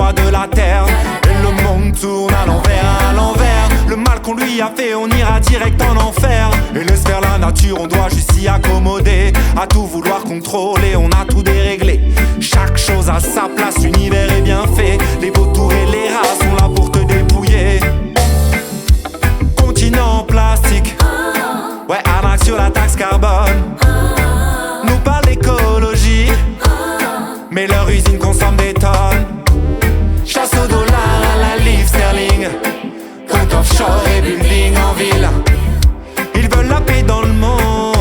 noie de la terre. Et le monde tourne à l'envers, à l'envers. Le mal qu'on lui a fait, on ira direct en enfer. Et laisse faire la nature, on doit juste s'y accommoder. À tout vouloir contrôler, on a tout déréglé. Chaque chose a sa place, l'univers est bien fait. Les vautours et les rats sont là pour te dépouiller. Continent en plastique, ouais, arnaque sur la taxe carbone. Nous parlent d'écologie, mais leur usine consomme des tonnes. Chasse au dollar, à la livre sterling, compte offshore et building en ville. Ils veulent la paix dans le monde.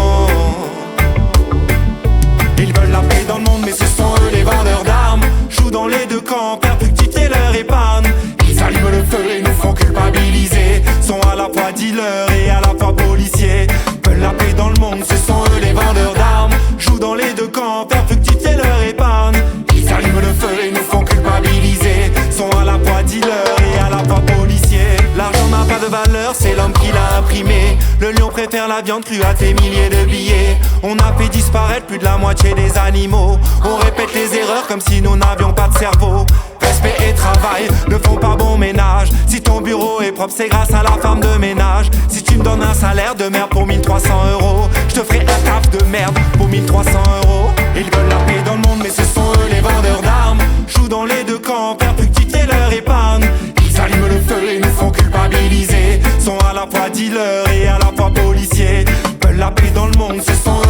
Ils veulent la paix dans le monde, mais ce sont eux les vendeurs d'armes. Jouent dans les deux camps, perpétuer leur épargne. Ils allument le feu et nous font culpabiliser. Sont à la fois dealers et à la fois policiers. Veulent la paix dans le monde, ce sont eux les vendeurs d'armes. Jouent dans les deux camps, perpétuer leur épargne. Ils allument le feu et nous font culpabiliser. Sont à la fois dealers et à la fois policiers. L'argent n'a pas de valeur, c'est l'homme qui l'a imprimé. Le lion préfère la viande crue à tes milliers de billets. On a fait disparaître plus de la moitié des animaux. On répète les erreurs comme si nous n'avions pas de cerveau. Respect et travail ne font pas bon ménage. Si ton bureau est propre, c'est grâce à la femme de ménage. Si tu me donnes un salaire de merde pour 1300 €, je te ferai un taf de merde pour 1300 €. Ils veulent la paix dans le monde, mais ce sont eux les vendeurs d'armes. Jouent dans les deux camps, perpétuer leur épargne. Ils allument le feu et nous font culpabiliser. Sont à la fois dealers et à la fois policiers. Veulent la paix dans le monde, ce sont